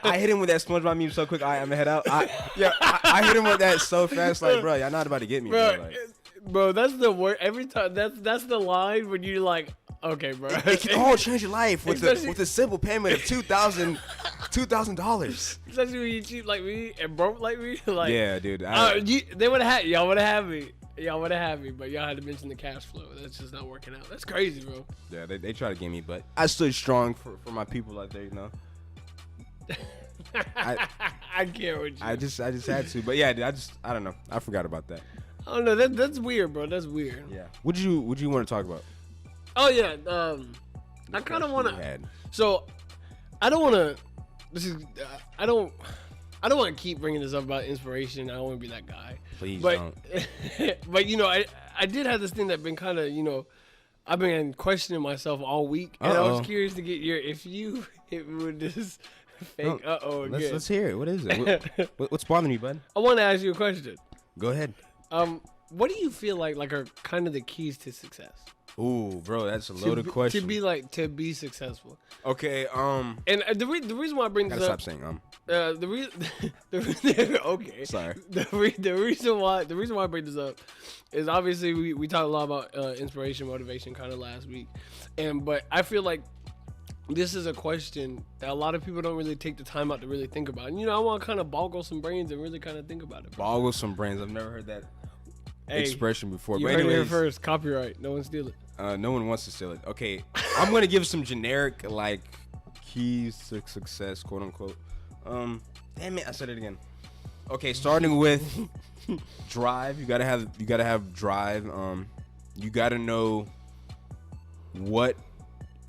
I hit him with that SpongeBob meme so quick. All right, I'm gonna head out. I hit him with that so fast. Like, bro, y'all not about to get me, bro. Bro, that's the word. Every time that's the line when you like, okay, bro. It can all change your life with a simple payment of $2,000. Especially when you cheap like me and broke like me. Like, yeah, dude. Y'all would have had me. Y'all would have had me, but y'all had to mention the cash flow. That's just not working out. That's crazy, bro. Yeah, they try to get me, but I stood strong for my people out there, I can't with you. I just had to, but yeah, I don't know. I forgot about that. I don't know. That's weird, bro. That's weird. Yeah. What you want to talk about? Oh yeah. I kind of want to. So, I don't want to. This is. I don't want to keep bringing this up about inspiration. I don't want to be that guy. Please don't. But I did have this thing that been kind of I've been questioning myself all week, and I was curious to get if you hit me with this fake again. Let's hear it. What is it? What's bothering you, bud? I want to ask you a question. Go ahead. What do you feel like are kind of the keys to success? Ooh, bro, that's a loaded question. To be successful. Okay. And the reason why I bring this up. Stop saying The reason. Okay. Sorry. The reason why I bring this up is obviously we talked a lot about inspiration, motivation, kind of last week, but I feel like this is a question that a lot of people don't really take the time out to really think about. And I want to kind of boggle some brains and really kind of think about it. Boggle some brains. I've never heard that expression before. You heard it here first. Copyright. No one steal it. No one wants to steal it. Okay, I'm gonna give some generic keys to success, quote unquote. Damn it, I said it again. Okay, starting with drive. You gotta have drive. You gotta know what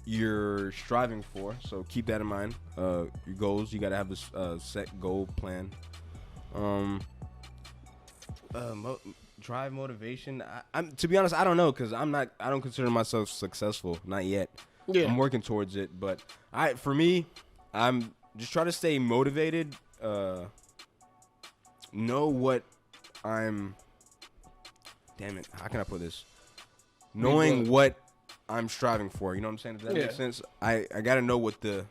you're striving for. So keep that in mind. Your goals. You gotta have this set goal plan. Drive, motivation. I'm to be honest, I don't know, because I don't consider myself successful, not yet. Yeah. I'm working towards it, but for me, I'm just trying to stay motivated. Know what I'm. Damn it! How can I put this? Knowing what I'm striving for. You know what I'm saying? Does that make sense? I gotta know what the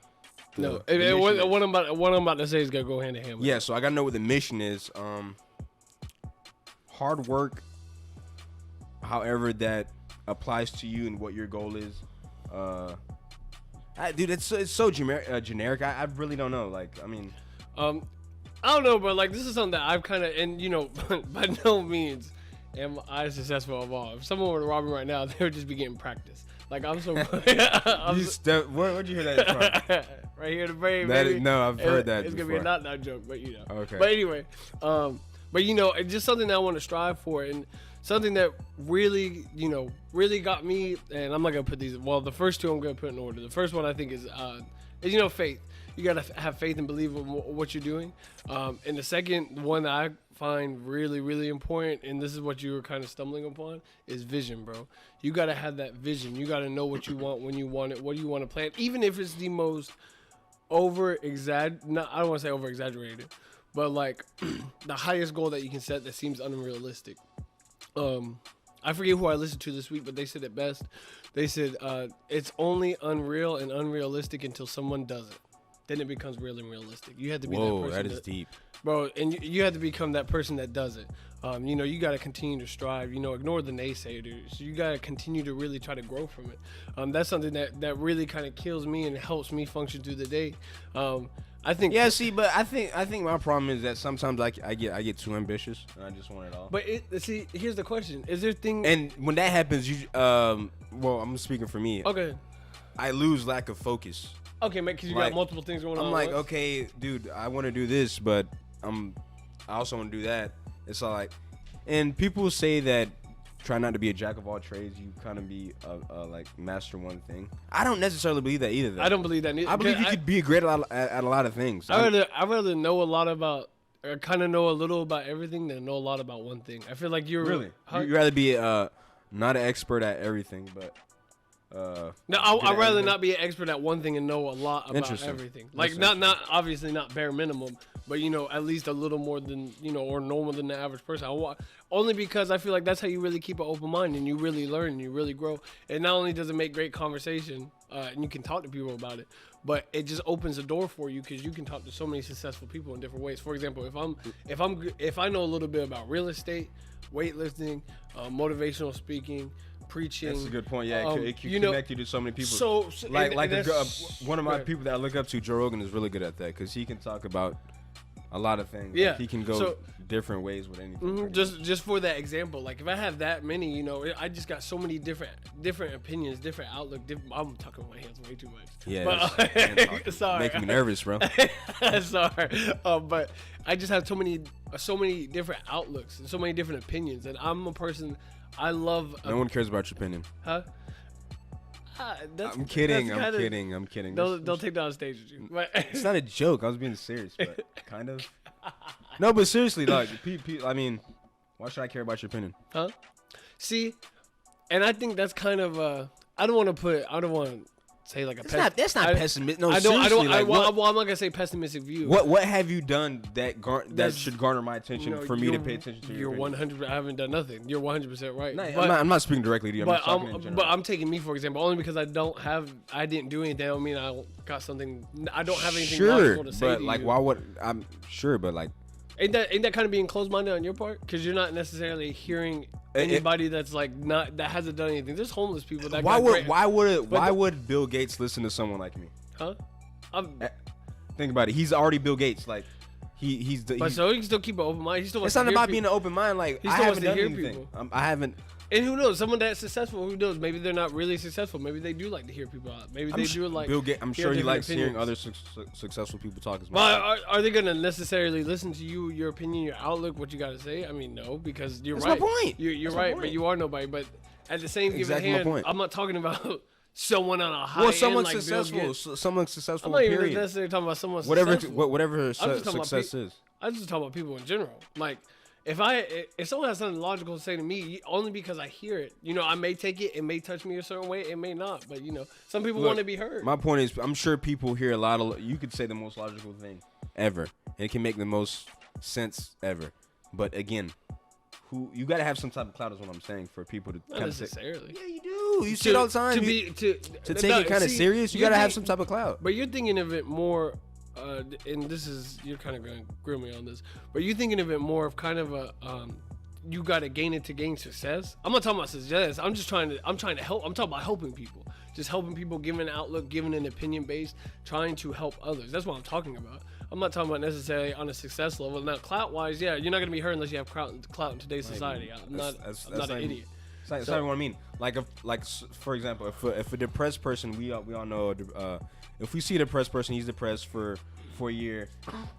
what I'm about to say is gonna go hand in hand with that. So I gotta know what the mission is. Hard work, however that applies to you and what your goal is. Dude, it's so generic. I really don't know. I don't know, but this is something that I've kind of, and by no means am I successful at all. If someone were to rob me right now, they would just be getting practice. I'm so. Where'd you hear that from? Right here, the brain. I've heard that. It's before. Gonna be a not joke, but Okay. But anyway, but it's just something that I want to strive for, and something that really, really got me. And I'm not gonna put these. Well, the first two I'm gonna put in order. The first one I think is faith. You gotta have faith and believe in what you're doing. And the second one that I find really, really important, and this is what you were kind of stumbling upon, is vision, bro. You gotta have that vision. You gotta know what you want when you want it. What do you want to plan? Even if it's the most I don't want to say over exaggerated, but the highest goal that you can set that seems unrealistic. I forget who I listened to this week, but they said it best. They said it's only unreal and unrealistic until someone does it. Then it becomes real and realistic. You have to be that person. That is deep. Bro, and you have to become that person that does it. You got to continue to strive. Ignore the naysayers. You got to continue to really try to grow from it. That's something that really kind of kills me and helps me function through the day. I think. Yeah, but I think my problem is that sometimes I get too ambitious and I just want it all. But here's the question: is there things? And when that happens, I'm speaking for me. Okay. I lose lack of focus. Okay, man, because you got multiple things going on. I'm okay, dude, I want to do this, but I also want to do that. It's all and people say that try not to be a jack of all trades. You kind of be master one thing. I don't necessarily believe that either. Though. I don't believe that neither. I believe you could be great at a lot of things. I'd rather know a lot about, or kind of know a little about everything than know a lot about one thing. I feel like you're really. You'd rather be not an expert at everything, but. No, I'd rather not be an expert at one thing and know a lot about everything. Not obviously not bare minimum, but at least a little more than or normal than the average person. Only because I feel like that's how you really keep an open mind and you really learn and you really grow. And not only does it make great conversation, and you can talk to people about it, but it just opens the door for you because you can talk to so many successful people in different ways. For example, if I know a little bit about real estate, weightlifting, motivational speaking, preaching. That's a good point. Yeah, it can connect you to so many people. So one of my people that I look up to, Joe Rogan, is really good at that because he can talk about a lot of things. Yeah, he can go different ways with anything. Just for that example, like if I have that many, you know, I just got so many different opinions, different outlook. I'm talking with my hands way too much. Yeah, but, sorry, making me nervous, bro. Sorry, but I just have so many different outlooks and so many different opinions, and I'm a person. I love. No one cares about your opinion. Huh? I'm kidding. They'll take down stage with you. But it's not a joke. I was being serious, but kind of. No, but seriously, like, I mean, why should I care about your opinion? Huh? See, and I think that's kind of I don't want to say like a. That's not pessimistic. No, seriously, I'm not gonna say pessimistic view. What have you done that should garner my attention for me to pay attention to? You're 100. I haven't done nothing. You're 100% right. No, I'm not speaking directly to you. But I'm taking me for example, only because I didn't do anything. I don't mean I got something. I don't have anything logical to say. But like, why would I'm sure? But like, ain't that kind of being closed-minded on your part? Because you're not necessarily hearing anybody that's like that hasn't done anything. There's homeless people that. Why would Bill Gates listen to someone like me? Huh? Think about it. He's already Bill Gates. Like so he can still keep an open mind. It's not about being an open mind. Like I haven't done anything. I haven't. And who knows? Someone that's successful, who knows? Maybe they're not really successful. Maybe they do like to hear people out. Maybe they do like Bill Gates. I'm sure he likes hearing other successful people talk as well. Well, are they going to necessarily listen to you, your opinion, your outlook, what you got to say? I mean, no, because you're right. That's my point. You're right, but you are nobody. But at the same given hand, I'm not talking about someone on a high end. Someone like successful. Someone successful. I'm not even necessarily talking about someone successful. Whatever success is. I'm just talking about people in general. Like, if someone has something logical to say to me, only because I hear it, you know, I may take it, it may touch me a certain way, it may not, but you know, some people want to be heard. My point is, I'm sure people hear a lot of. You could say the most logical thing ever, and it can make the most sense ever. But again, you got to have some type of clout, is what I'm saying, for people to not necessarily. Yeah, you do. You see it all the time. To take it kind of serious, you got to have some type of clout. But you're thinking of it more. And you're kind of going to grill me on this, but you're thinking of it more of kind of a, you got to gain it to gain success. I'm not talking about success. I'm trying to help. I'm talking about helping people, just helping people, giving an outlook, giving an opinion based, trying to help others. That's what I'm talking about. I'm not talking about necessarily on a success level. Now, clout wise, yeah, you're not going to be heard unless you have clout in today's society. I'm not an idiot. That's not what I mean. Like, for example, if a depressed person, we all know, if we see a depressed person, he's depressed for a year,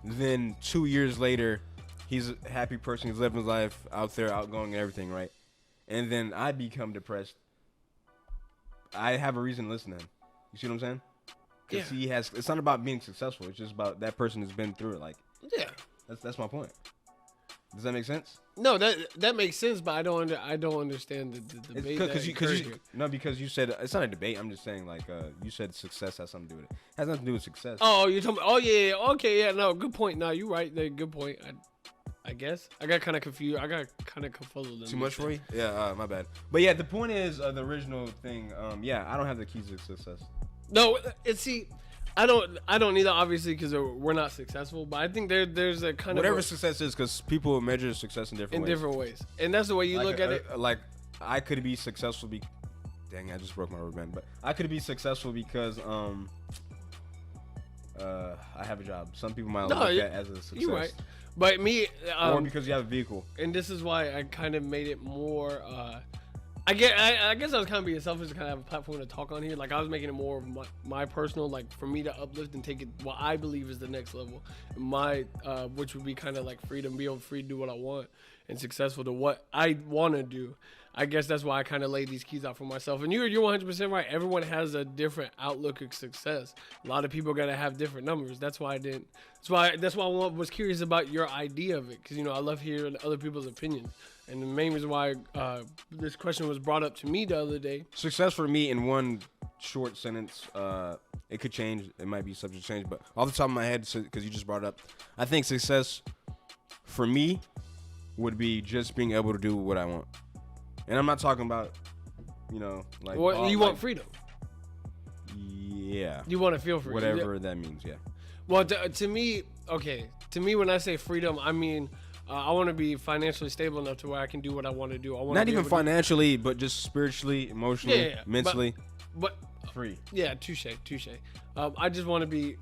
then 2 years later, he's a happy person, he's living his life out there, outgoing and everything, right? And then I become depressed. I have a reason to listen to him. You see what I'm saying? Because it's not about being successful. It's just about that person has been through it. Like, yeah, that's my point. Does that make sense? No, that makes sense, but I don't understand the debate. Because you said it's not a debate. I'm just saying, like, you said success has something to do with it. It has nothing to do with success. Oh, you're talking. Oh yeah, okay, yeah, no, good point. No, you're right. Good point. I guess I got kind of confused. I got kind of confuzzled. Too much for you? Yeah, my bad. But yeah, the point is the original thing. Yeah, I don't have the keys to success. No, I don't either, obviously, because we're not successful. But I think there's a kind of whatever success is, because people measure success in different ways. And that's the way you look at it. Like, I could be successful. Dang, I just broke my rubber band. But I could be successful because I have a job. Some people might look at that as a success. You're right. But me, or because you have a vehicle. And this is why I kind of made it more. I guess I was kind of being selfish to kind of have a platform to talk on here. Like, I was making it more of my personal, like, for me to uplift and take it what I believe is the next level. My which would be kind of like freedom, be able free to do what I want and successful to what I want to do. I guess that's why I kind of laid these keys out for myself. And you're 100% right. Everyone has a different outlook of success. A lot of people got to have different numbers. That's why I was curious about your idea of it, because, you know, I love hearing other people's opinions. And the main reason why this question was brought up to me the other day. Success for me, in one short sentence, it could change. It might be subject to change. But off the top of my head, because you just brought it up, I think success for me would be just being able to do what I want. And I'm not talking about, you know, like... Well, you want freedom. Yeah. You want to feel free. Whatever that means, yeah. Well, to me, when I say freedom, I mean... I want to be financially stable enough to where I can do what I want to do. Not even financially, but just spiritually, emotionally, mentally. But free. Yeah, touche. I just want to be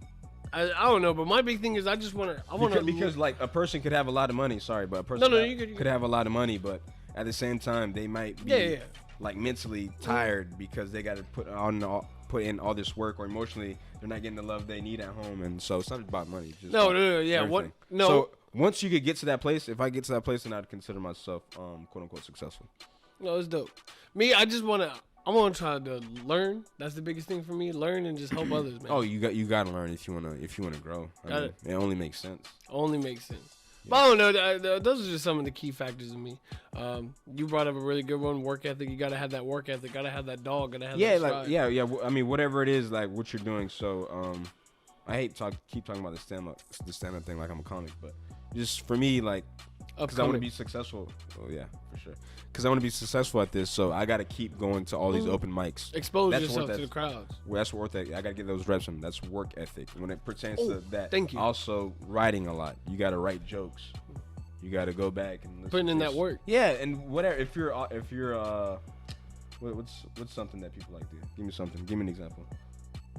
I don't know, but my big thing is I want to because like a person could have a lot of money. Sorry, but a person could have a lot of money, but at the same time they might be like mentally tired because they got to put in all this work, or emotionally they're not getting the love they need at home, and so it's not about money. Just So once you could get to that place, if I get to that place, then I'd consider myself quote unquote successful. No, it's dope. Me, I want to try to learn. That's the biggest thing for me. Learn and just help others, man. Oh, you got to learn if you wanna grow. It only makes sense. Yeah. But I don't know. Those are just some of the key factors of me. You brought up a really good one. Work ethic. You gotta have that work ethic. Gotta have that dog. Gotta have that strive. Yeah. I mean, whatever it is, like what you're doing. So, I hate keep talking about the stand up thing like I'm a comic, but just for me, like, because I want to be successful. Oh yeah, for sure. Because I want to be successful at this, so I got to keep going to all these open mics. Expose yourself to the crowds. Well, that's work ethic. I got to get those reps in. That's work ethic. When it pertains to that, thank you. Also, writing a lot. You got to write jokes. You got to go back and listen putting in that work. Yeah, and whatever. If you're what's something that people like to do? Give me something. Give me an example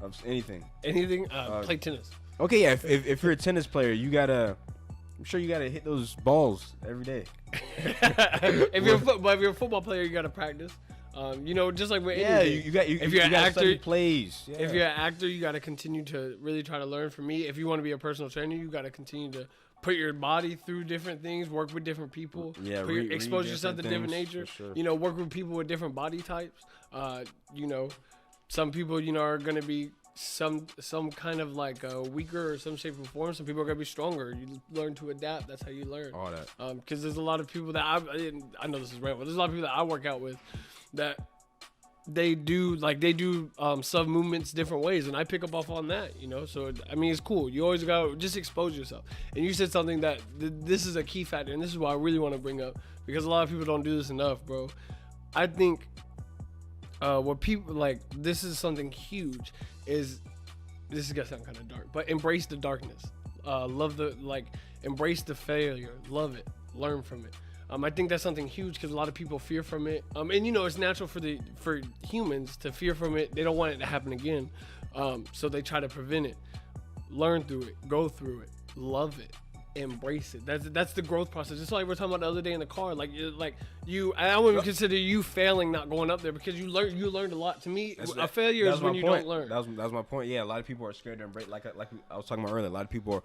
of anything. Anything. Play tennis. Okay, yeah. If you're a tennis player, I'm sure you gotta hit those balls every day. If you're a football player, you gotta practice. Just like with anything. If you're an actor, plays. Yeah. If you're an actor, you gotta continue to really try to learn from me. If you want to be a personal trainer, you gotta continue to put your body through different things, work with different people. Yeah, expose yourself to different nature. Sure. Work with people with different body types. Some people, are gonna be some kind of like weaker or some shape or form. Some people are gonna be stronger. You learn to adapt. That's how you learn. All that. Because there's a lot of people that I know this is random, but there's a lot of people that I work out with that they do sub movements different ways, and I pick up off on that. So I mean, it's cool. You always gotta just expose yourself. And you said something that this is a key factor, and this is what I really want to bring up because a lot of people don't do this enough, bro. I think what people like, this is something huge. This is gonna sound kind of dark, but embrace the darkness. Embrace the failure. Love it. Learn from it. I think that's something huge because a lot of people fear from it. And it's natural for humans to fear from it. They don't want it to happen again. So they try to prevent it. Learn through it. Go through it. Love it. Embrace it. That's the growth process. Just like we were talking about the other day in the car. I wouldn't consider you failing not going up there because you learned a lot. To me, a failure is when you don't learn. That was my point. Yeah, a lot of people are scared to embrace. Like I was talking about earlier. A lot of people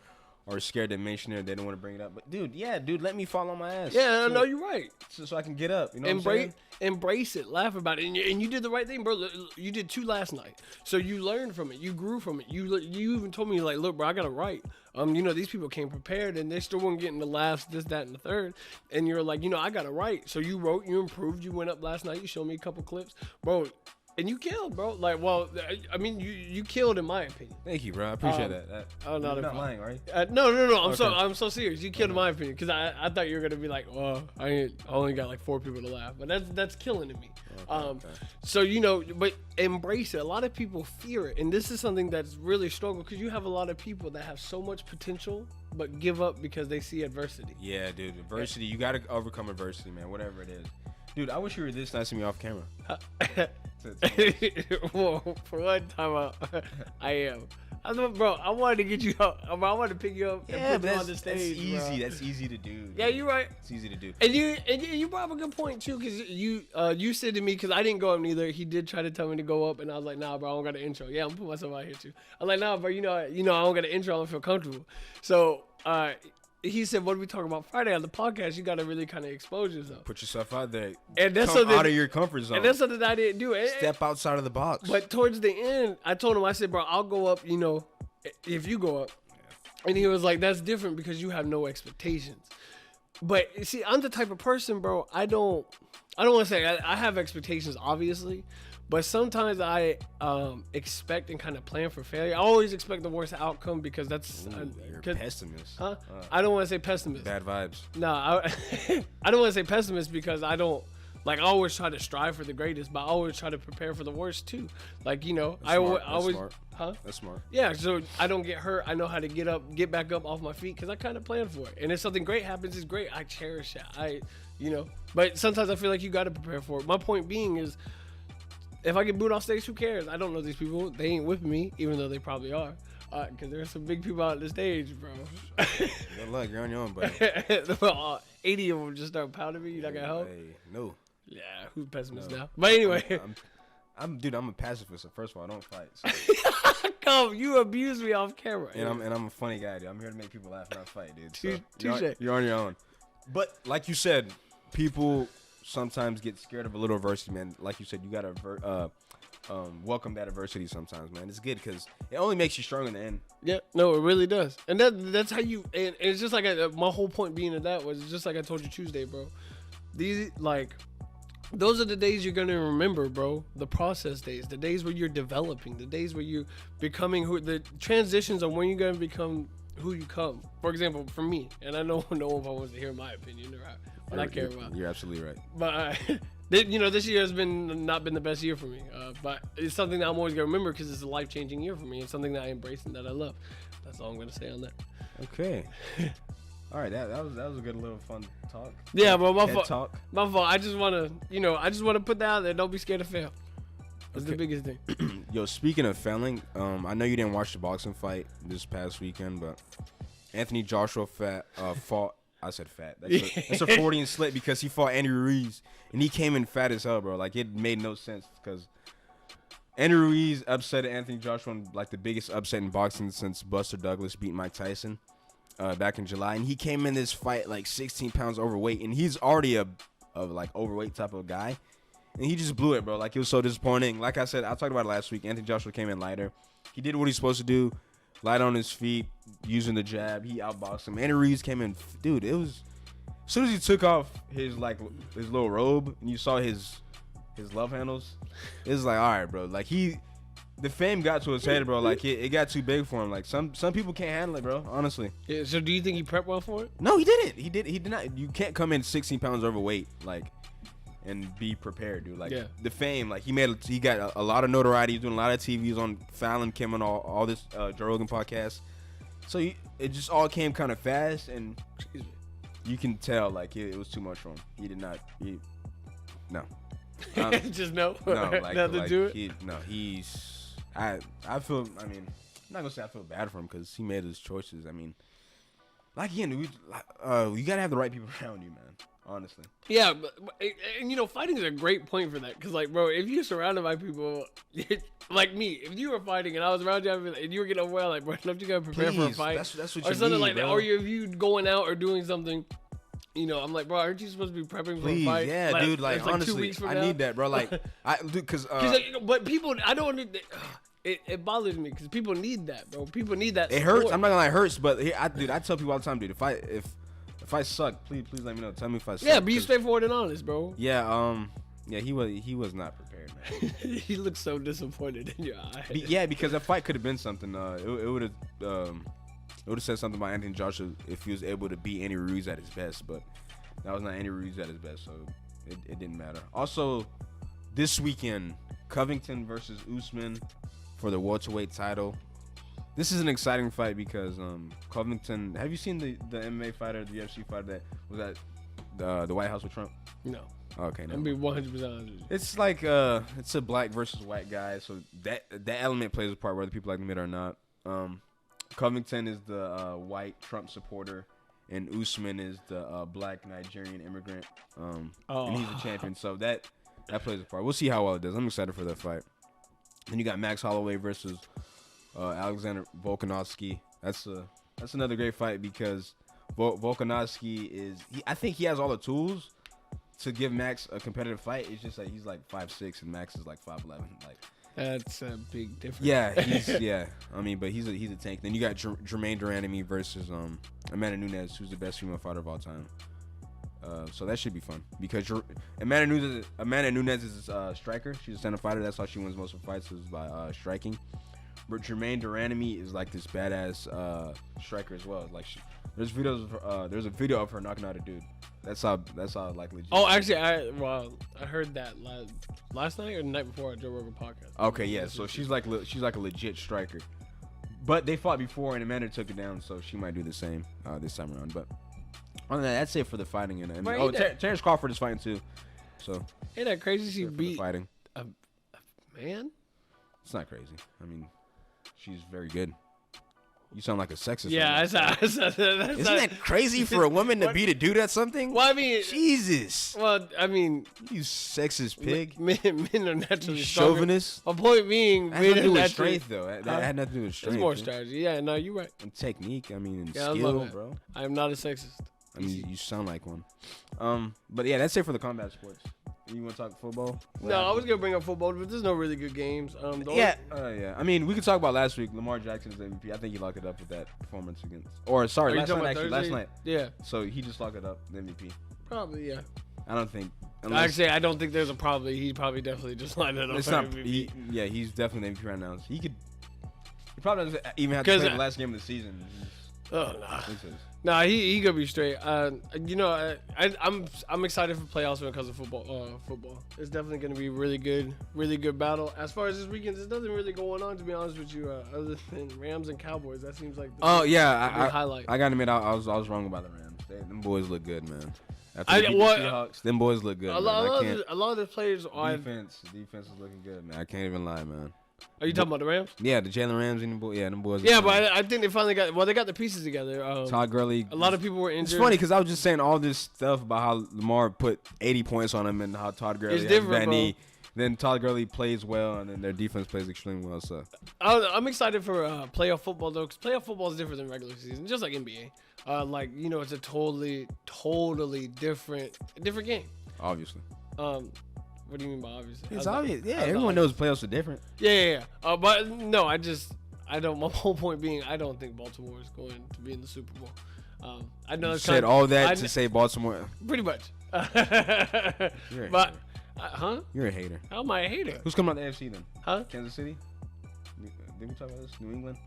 are scared to mention it. They don't want to bring it up. But dude, let me fall on my ass. Yeah, no, you're right. So I can get up. You know what I'm saying? Embrace it. Laugh about it. And you did the right thing, bro. You did 2 last night. So you learned from it. You grew from it. You even told me, like, look, bro, I got to write. These people came prepared and they still weren't getting the laughs, this, that, and the third. And you're like, I got to write. So you wrote, you improved, you went up last night. You showed me a couple clips. Bro, and you killed, bro. Like, well, I mean, you killed in my opinion. Thank you, bro. I appreciate that. You're not lying, right? No. I'm so serious. You killed in my opinion because I thought you were gonna be like, well, I only got like 4 people to laugh, but that's killing to me. Okay. So but embrace it. A lot of people fear it, and this is something that's really struggle because you have a lot of people that have so much potential but give up because they see adversity. Yeah, dude. Adversity. You gotta overcome adversity, man. Whatever it is. Dude, I wish you were this nice to me off camera. Whoa, for one time out, I am. Bro, I wanted to get you up. I wanted to pick you up and put you on the stage. That's easy. Bro. That's easy to do. Yeah, you're right. It's easy to do. And you brought up a good point too, because you said to me, because I didn't go up neither. He did try to tell me to go up, and I was like, nah, bro, I don't got an intro. Yeah, I'm putting myself out here too. I was like, nah, bro, I don't got an intro. I don't feel comfortable. So he said, what are we talking about Friday on the podcast? You got to really kind of expose yourself. Put yourself out there. And that's Come out of your comfort zone. And that's something I didn't do. Step outside of the box. But towards the end, I told him, I said, bro, I'll go up, if you go up. And he was like, that's different because you have no expectations. But see, I'm the type of person, bro, I don't want to say I have expectations, obviously. But sometimes I expect and kind of plan for failure. I always expect the worst outcome because that's... you're a pessimist. Huh? I don't want to say pessimist. Bad vibes. No, I don't want to say pessimist because I don't... Like, I always try to strive for the greatest, but I always try to prepare for the worst, too. Like, I always... Smart. Huh? That's smart. Yeah, so I don't get hurt. I know how to get back up off my feet because I kind of plan for it. And if something great happens, it's great. I cherish it. But sometimes I feel like you got to prepare for it. My point being is... If I get booed off stage, who cares? I don't know these people. They ain't with me, even though they probably are. Because there's some big people out on the stage, bro. Good luck. You're on your own, buddy. 80 of them just start pounding me. You're not going to help? Hey, no. Yeah, who's pessimist now? But anyway. I'm a pacifist, so first of all, I don't fight. So. Come, you abuse me off camera. And I'm a funny guy, dude. I'm here to make people laugh, not fight, dude. So Touche. You're on your own. But like you said, people sometimes get scared of a little adversity, man. Like you said, you gotta welcome that adversity sometimes, man. It's good because it only makes you stronger in the end. Yeah, no, it really does. And that's how you. And it's just like my whole point being of that was just like I told you Tuesday, bro. Those are the days you're gonna remember, bro. The process days, the days where you're developing, the days where you're becoming the transitions on when you're gonna become who you come. For example, for me, and I know no one wants to hear my opinion or what I care about. You're absolutely right. But this year has not been the best year for me. But it's something that I'm always gonna remember because it's a life-changing year for me. It's something that I embrace and that I love. That's all I'm gonna say on that. Okay. All right, that was a good little fun talk. Yeah, bro, my fault. My fault. I just wanna put that out there. Don't be scared to fail. That's the biggest thing. Yo, speaking of failing, I know you didn't watch the boxing fight this past weekend, but Anthony Joshua fought. I said fat. That's a Freudian slip because he fought Andy Ruiz, and he came in fat as hell, bro. Like, it made no sense because Andy Ruiz upset Anthony Joshua in, like, the biggest upset in boxing since Buster Douglas beat Mike Tyson back in July. And he came in this fight, like, 16 pounds overweight, and he's already a like, overweight type of guy. And he just blew it, bro. Like, it was so disappointing. Like I said, I talked about it last week. Anthony Joshua came in lighter. He did what he's supposed to do. Light on his feet, using the jab. He outboxed him. Andy Ruiz came in. Dude, it was... As soon as he took off his little robe and you saw his love handles, it was like, all right, bro. Like, the fame got to his head, bro. Like, it got too big for him. Like, some people can't handle it, bro. Honestly. Yeah, so do you think he prepped well for it? No, he didn't. He did not. You can't come in 16 pounds overweight, like, and be prepared, dude. Like, the fame, like, he got a lot of notoriety. He's doing a lot of TVs on Fallon, Kim, and all this Joe Rogan podcast. So it just all came kind of fast, and you can tell, like, it was too much for him. He did not. No. Just no. No, like, nothing to it. He's. I feel. I mean, I'm not gonna say I feel bad for him because he made his choices. I mean, like, again, you gotta have the right people around you, man. Honestly. Yeah, and fighting is a great point for that. Because, like, bro, if you're surrounded by people like me, if you were fighting and I was around you and you were getting overwhelmed, like, bro, don't you gotta prepare for a fight? That's what or you something need, like bro. that. Or if you going out or doing something, I'm like, bro, aren't you supposed to be prepping for a fight? Yeah, like, dude. Like, honestly, 2 weeks from I now? need that, bro. Like, because but people, I don't. It bothers me because people need that, bro. People need that. It hurts. I'm not gonna lie, it hurts. But I tell people all the time, dude. If I suck, please let me know. Tell me if I suck. Yeah, be straightforward and honest, bro. Yeah, he was not prepared, man. He looked so disappointed in your eyes. Yeah, because that fight could have been something. It would have said something about Anthony Joshua if he was able to beat Andy Ruiz at his best, but that was not Andy Ruiz at his best, so it didn't matter. Also, this weekend, Covington versus Usman for the welterweight title. This is an exciting fight because Covington. Have you seen the MMA fighter, the UFC fighter that was at the White House with Trump? No. Okay, no. I'll be 100% honest with you. It's like it's a black versus white guy, so that element plays a part whether people like him or not. Covington is the white Trump supporter, and Usman is the black Nigerian immigrant. And he's a champion, so that plays a part. We'll see how well it does. I'm excited for that fight. Then you got Max Holloway versus Alexander Volkanovski. That's another great fight because Volkanovski I think he has all the tools to give Max a competitive fight. It's just like he's like 5'6" and Max is like 5'11". Like, that's a big difference. Yeah, I mean, but he's a tank. Then you got Jermaine Durandamy versus Amanda Nunes, who's the best female fighter of all time. So that should be fun because Amanda Nunes is a striker. She's a center fighter. That's how she wins most of her fights is by striking. But Jermaine Durandamy is like this badass striker as well. Like there's a video of her knocking out a dude. That's how like legit. Oh, actually, I heard that last night or the night before at Joe Rogan podcast. Okay, yeah. So she's like a legit striker. But they fought before and Amanda took it down, so she might do the same this time around. But other than that, that's it for the fighting. Terrence Crawford is fighting too. So ain't that crazy? She beat fighting a man. It's not crazy. I mean, she's very good. You sound like a sexist. Yeah, isn't that crazy for a woman to beat a dude at something? Well, I mean, Jesus. Well, I mean, you sexist pig. Men are naturally chauvinist. My point being, that had nothing to do with strength, though. That had nothing to do with strength. It's more strategy. Yeah, no, you're right. And technique. I mean, and skill, bro. I am not a sexist. I mean, you sound like one. But yeah, that's it for the combat sports. You want to talk football? I was gonna bring up football, but there's no really good games. Yeah. I mean, we could talk about last week. Lamar Jackson's MVP. I think he locked it up with that performance against. Last night. Yeah. So he just locked it up, the MVP. Probably, yeah. I don't think. Actually, I don't think there's a probably. He probably definitely just lined it up. It's not. He's definitely the MVP right now. He probably doesn't even have to play the last game of the season. Oh nah. Nah, he gonna be straight. I'm excited for playoffs when it comes to football. It's definitely gonna be really good battle. As far as this weekend, there's nothing really going on, to be honest with you, other than Rams and Cowboys. That seems like the highlight. I gotta admit, I was wrong about the Rams. Them boys look good, man. After the Seahawks, them boys look good. A lot of the players are defense is looking good, man. I can't even lie, man. Are you talking about the Rams? Yeah, the Jalen Ramsey and them boys. Yeah, but I think they finally got. Well, they got the pieces together. Todd Gurley. A lot of people were injured. It's funny because I was just saying all this stuff about how Lamar put 80 points on him and how Todd Gurley has bad knee. Then Todd Gurley plays well, and then their defense plays extremely well. So I'm excited for playoff football though, because playoff football is different than regular season, just like NBA. It's a totally different game. Obviously. What do you mean by obviously? It's obvious. Yeah, everyone knows playoffs are different. Yeah. But no, I don't. My whole point being, I don't think Baltimore is going to be in the Super Bowl. I know you said all that to say Baltimore. Pretty much. You're a hater. You're a hater. How am I a hater? Who's coming out the AFC then? Huh? Kansas City? Did we talk about this? New England?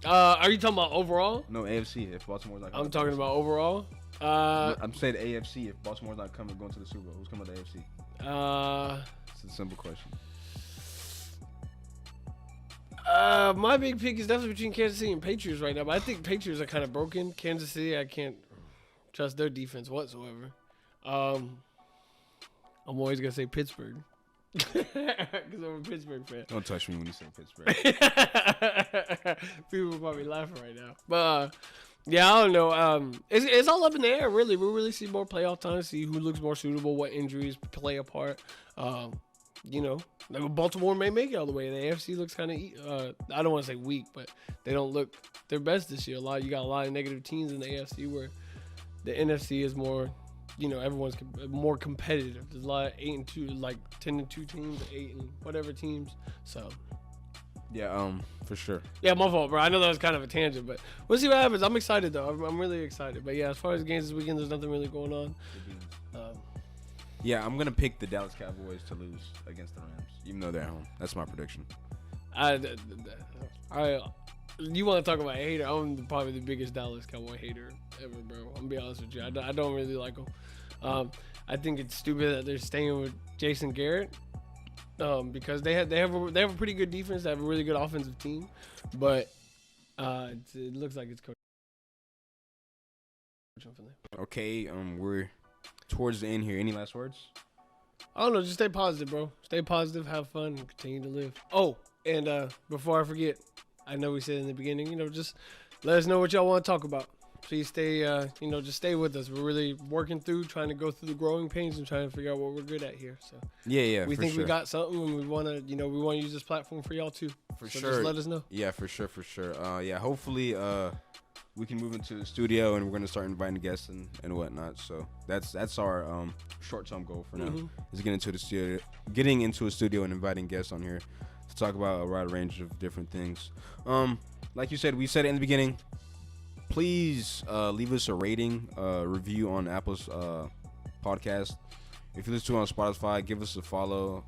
Are you talking about overall? No, AFC. If Baltimore's not coming. I'm talking about overall. I'm saying AFC. If Baltimore's not going to the Super Bowl, who's coming out the AFC? It's a simple question. My big pick is definitely between Kansas City and Patriots right now, but I think Patriots are kind of broken. Kansas City, I can't trust their defense whatsoever. I'm always gonna say Pittsburgh because I'm a Pittsburgh fan. Don't touch me when you say Pittsburgh. People are probably laughing right now, but yeah, I don't know. It's all up in the air, really. We'll really see more playoff time, see who looks more suitable, what injuries play a part. Baltimore may make it all the way. The AFC looks kind of, I don't want to say weak, but they don't look their best this year. You got a lot of negative teams in the AFC, where the NFC is more, everyone's more competitive. There's a lot of 8-2, like 10-2 teams, 8 and whatever teams. So. Yeah, for sure. Yeah, my fault, bro. I know that was kind of a tangent, but we'll see what happens. I'm excited, though. I'm really excited. But, yeah, as far as games this weekend, there's nothing really going on. Yeah, I'm going to pick the Dallas Cowboys to lose against the Rams, even though they're at home. That's my prediction. You want to talk about a hater? I'm probably the biggest Dallas Cowboy hater ever, bro. I'm going to be honest with you. I don't really like them. I think it's stupid that they're staying with Jason Garrett. Because they have a pretty good defense, they have a really good offensive team, but it looks like it's coach. Okay, we're towards the end here. Any last words? I don't know. Just stay positive, bro. Stay positive, have fun, and continue to live. Oh, and before I forget, I know we said in the beginning, just let us know what y'all want to talk about. Please stay, just stay with us. We're really working through, trying to go through the growing pains and trying to figure out what we're good at here. So yeah, we think we got something, and we want to use this platform for y'all too. So sure. Just let us know. Yeah, for sure. Hopefully, we can move into the studio, and we're gonna start inviting guests and whatnot. So that's our short-term goal for now. Is getting into a studio and inviting guests on here to talk about a wide range of different things. Like you said, we said it in the beginning. Please leave us a rating, review on Apple's podcast. If you listen to it on Spotify, give us a follow.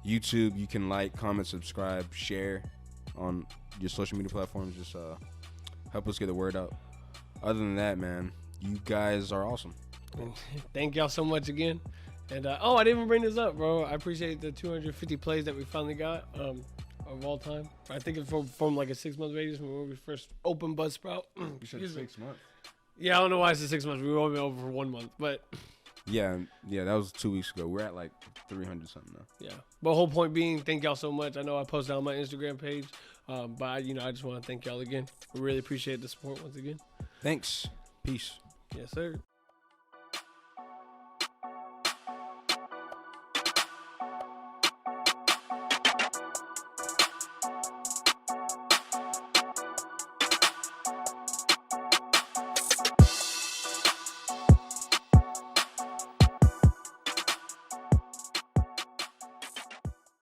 YouTube, you can like, comment, subscribe, share on your social media platforms. Just help us get the word out. Other than that, man, you guys are awesome. Thank y'all so much again. And I didn't even bring this up, bro. I appreciate the 250 plays that we finally got. Of all time, I think it's from like a 6-month radius when we first opened Buzzsprout. You said 6 months. Yeah, I don't know why it's 6 months. We were only over for 1 month, but yeah, that was 2 weeks ago. We're at like 300 something now. Yeah, but whole point being, thank y'all so much. I know I posted on my Instagram page. But I just want to thank y'all again. We really appreciate the support once again. Thanks. Peace. Yes, sir.